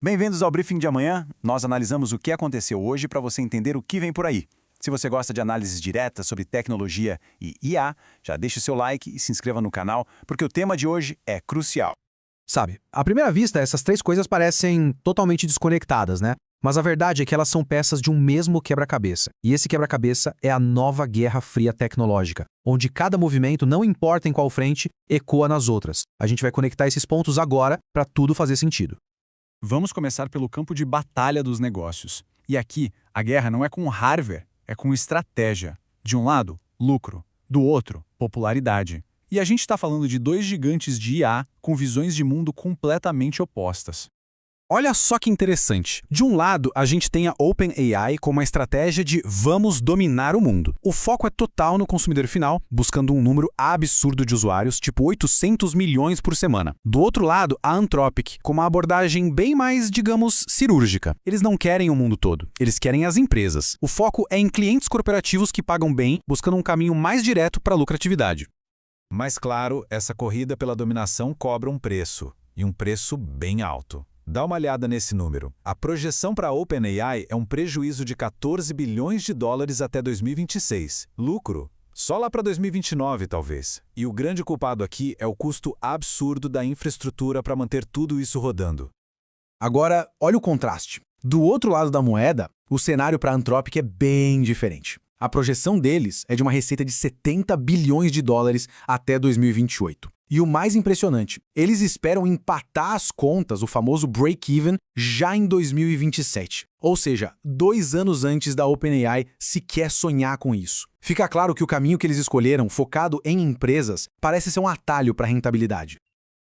Bem-vindos ao Briefing de amanhã. Nós analisamos o que aconteceu hoje para você entender o que vem por aí. Se você gosta de análises diretas sobre tecnologia e IA, já deixe o seu like e se inscreva no canal, porque o tema de hoje é crucial. Sabe, à primeira vista, essas três coisas parecem totalmente desconectadas, né? Mas a verdade é que elas são peças de um mesmo quebra-cabeça. E esse quebra-cabeça é a nova Guerra Fria tecnológica, onde cada movimento, não importa em qual frente, ecoa nas outras. A gente vai conectar esses pontos agora para tudo fazer sentido. Vamos começar pelo campo de batalha dos negócios. E aqui, a guerra não é com hardware, é com estratégia. De um lado, lucro. Do outro, popularidade. E a gente está falando de dois gigantes de IA com visões de mundo completamente opostas. Olha só que interessante. De um lado, a gente tem a OpenAI com uma estratégia de vamos dominar o mundo. O foco é total no consumidor final, buscando um número absurdo de usuários, tipo 800 milhões por semana. Do outro lado, a Anthropic, com uma abordagem bem mais, digamos, cirúrgica. Eles não querem o mundo todo, eles querem as empresas. O foco é em clientes corporativos que pagam bem, buscando um caminho mais direto para a lucratividade. Mas claro, essa corrida pela dominação cobra um preço, e um preço bem alto. Dá uma olhada nesse número. A projeção para a OpenAI é um prejuízo de 14 bilhões de dólares até 2026. Lucro? Só lá para 2029, talvez. E o grande culpado aqui é o custo absurdo da infraestrutura para manter tudo isso rodando. Agora, olha o contraste. Do outro lado da moeda, o cenário para a Anthropic é bem diferente. A projeção deles é de uma receita de 70 bilhões de dólares até 2028. E o mais impressionante, eles esperam empatar as contas, o famoso break-even, já em 2027. Ou seja, 2 anos antes da OpenAI sequer sonhar com isso. Fica claro que o caminho que eles escolheram, focado em empresas, parece ser um atalho para a rentabilidade.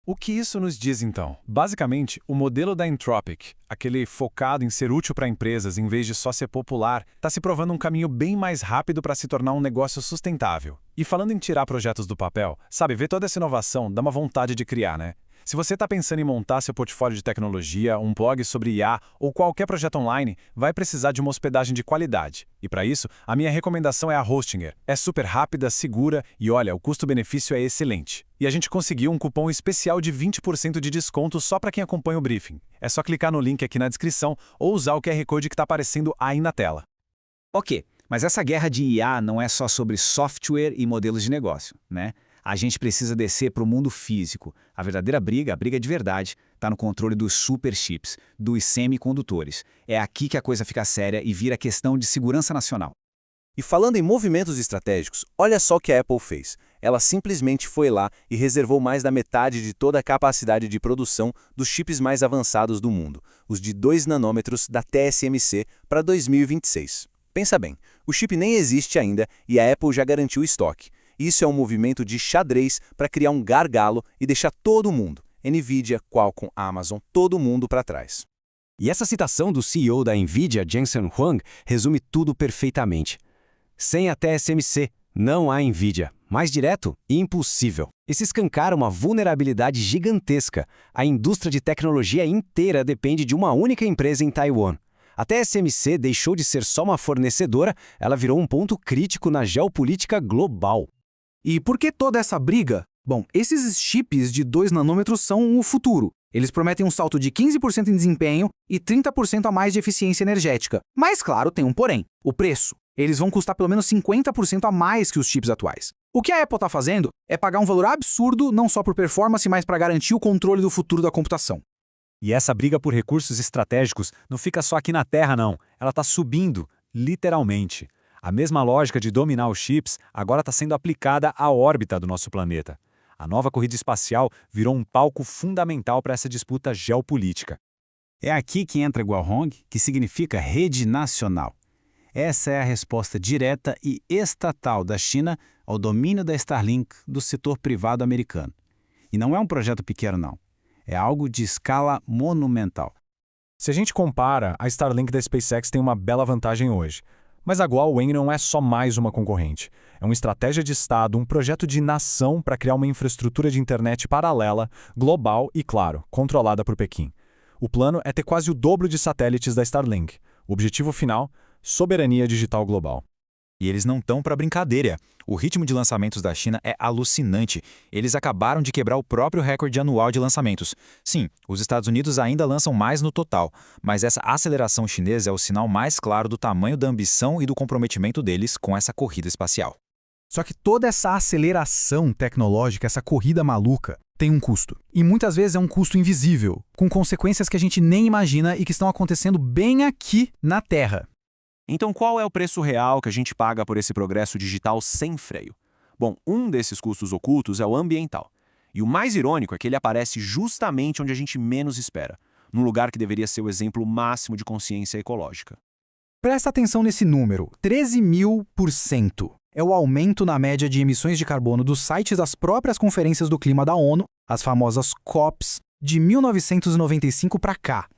O que isso nos diz, então? Basicamente, o modelo da Anthropic, aquele focado em ser útil para empresas em vez de só ser popular, está se provando um caminho bem mais rápido para se tornar um negócio sustentável. E falando em tirar projetos do papel, sabe, ver toda essa inovação dá uma vontade de criar, né? Se você está pensando em montar seu portfólio de tecnologia, um blog sobre IA ou qualquer projeto online, vai precisar de uma hospedagem de qualidade. E para isso, a minha recomendação é a Hostinger. É super rápida, segura e olha, o custo-benefício é excelente. E a gente conseguiu um cupom especial de 20% de desconto só para quem acompanha o briefing. É só clicar no link aqui na descrição ou usar o QR Code que está aparecendo aí na tela. Ok, mas essa guerra de IA não é só sobre software e modelos de negócio, né? A gente precisa descer para o mundo físico. A verdadeira briga, a briga de verdade, está no controle dos superchips, dos semicondutores. É aqui que a coisa fica séria e vira questão de segurança nacional. E falando em movimentos estratégicos, olha só o que a Apple fez. Ela simplesmente foi lá e reservou mais da metade de toda a capacidade de produção dos chips mais avançados do mundo, os de 2 nanômetros da TSMC, para 2026. Pensa bem, o chip nem existe ainda e a Apple já garantiu o estoque. Isso é um movimento de xadrez para criar um gargalo e deixar todo mundo, Nvidia, Qualcomm, Amazon, todo mundo para trás. E essa citação do CEO da Nvidia, Jensen Huang, resume tudo perfeitamente. Sem a TSMC, não há Nvidia. Mais direto, impossível. Isso escancara uma vulnerabilidade gigantesca. A indústria de tecnologia inteira depende de uma única empresa em Taiwan. A TSMC deixou de ser só uma fornecedora, ela virou um ponto crítico na geopolítica global. E por que toda essa briga? Bom, esses chips de 2 nanômetros são o futuro. Eles prometem um salto de 15% em desempenho e 30% a mais de eficiência energética. Mas, claro, tem um porém. O preço. Eles vão custar pelo menos 50% a mais que os chips atuais. O que a Apple está fazendo é pagar um valor absurdo não só por performance, mas para garantir o controle do futuro da computação. E essa briga por recursos estratégicos não fica só aqui na Terra, não. Ela está subindo, literalmente. A mesma lógica de dominar os chips agora está sendo aplicada à órbita do nosso planeta. A nova corrida espacial virou um palco fundamental para essa disputa geopolítica. É aqui que entra Guohong, que significa rede nacional. Essa é a resposta direta e estatal da China ao domínio da Starlink do setor privado americano. E não é um projeto pequeno, não. É algo de escala monumental. Se a gente compara, a Starlink da SpaceX tem uma bela vantagem hoje. Mas a Huawei não é só mais uma concorrente. É uma estratégia de Estado, um projeto de nação para criar uma infraestrutura de internet paralela, global e, claro, controlada por Pequim. O plano é ter quase o dobro de satélites da Starlink. O objetivo final? Soberania digital global. E eles não estão para brincadeira. O ritmo de lançamentos da China é alucinante. Eles acabaram de quebrar o próprio recorde anual de lançamentos. Sim, os Estados Unidos ainda lançam mais no total, mas essa aceleração chinesa é o sinal mais claro do tamanho da ambição e do comprometimento deles com essa corrida espacial. Só que toda essa aceleração tecnológica, essa corrida maluca, tem um custo. E muitas vezes é um custo invisível, com consequências que a gente nem imagina e que estão acontecendo bem aqui na Terra. Então, qual é o preço real que a gente paga por esse progresso digital sem freio? Bom, um desses custos ocultos é o ambiental. E o mais irônico é que ele aparece justamente onde a gente menos espera, num lugar que deveria ser o exemplo máximo de consciência ecológica. Presta atenção nesse número, 13.000%. É o aumento na média de emissões de carbono dos sites das próprias conferências do clima da ONU, as famosas COPs, de 1995 para cá.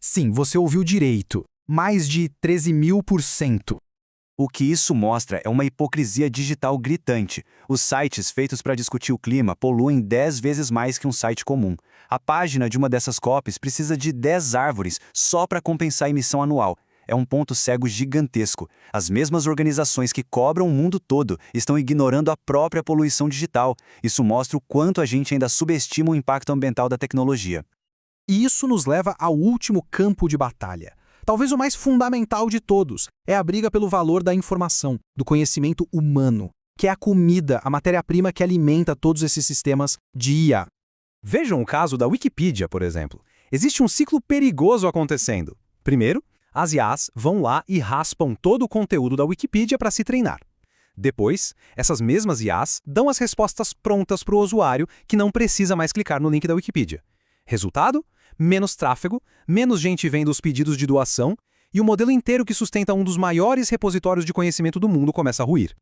Sim, você ouviu direito. Mais de 13.000%. O que isso mostra é uma hipocrisia digital gritante. Os sites feitos para discutir o clima poluem 10 vezes mais que um site comum. A página de uma dessas copies precisa de 10 árvores só para compensar a emissão anual. É um ponto cego gigantesco. As mesmas organizações que cobram o mundo todo estão ignorando a própria poluição digital. Isso mostra o quanto a gente ainda subestima o impacto ambiental da tecnologia. E isso nos leva ao último campo de batalha. Talvez o mais fundamental de todos é a briga pelo valor da informação, do conhecimento humano, que é a comida, a matéria-prima que alimenta todos esses sistemas de IA. Vejam o caso da Wikipedia, por exemplo. Existe um ciclo perigoso acontecendo. Primeiro, as IAs vão lá e raspam todo o conteúdo da Wikipedia para se treinar. Depois, essas mesmas IAs dão as respostas prontas para o usuário que não precisa mais clicar no link da Wikipedia. Resultado? Menos tráfego, menos gente vendo os pedidos de doação e o modelo inteiro que sustenta um dos maiores repositórios de conhecimento do mundo começa a ruir.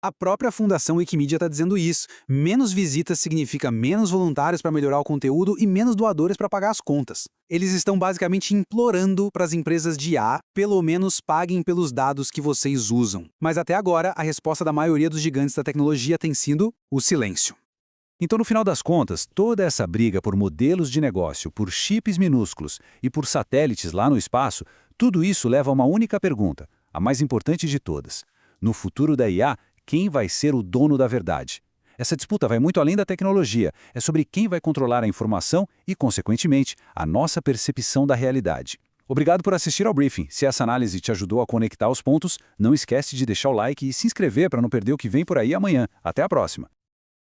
A própria Fundação Wikimedia está dizendo isso. Menos visitas significa menos voluntários para melhorar o conteúdo e menos doadores para pagar as contas. Eles estão basicamente implorando para as empresas de IA, pelo menos paguem pelos dados que vocês usam. Mas até agora, a resposta da maioria dos gigantes da tecnologia tem sido o silêncio. Então, no final das contas, toda essa briga por modelos de negócio, por chips minúsculos e por satélites lá no espaço, tudo isso leva a uma única pergunta, a mais importante de todas. No futuro da IA, quem vai ser o dono da verdade? Essa disputa vai muito além da tecnologia, é sobre quem vai controlar a informação e, consequentemente, a nossa percepção da realidade. Obrigado por assistir ao briefing. Se essa análise te ajudou a conectar os pontos, não esquece de deixar o like e se inscrever para não perder o que vem por aí amanhã. Até a próxima!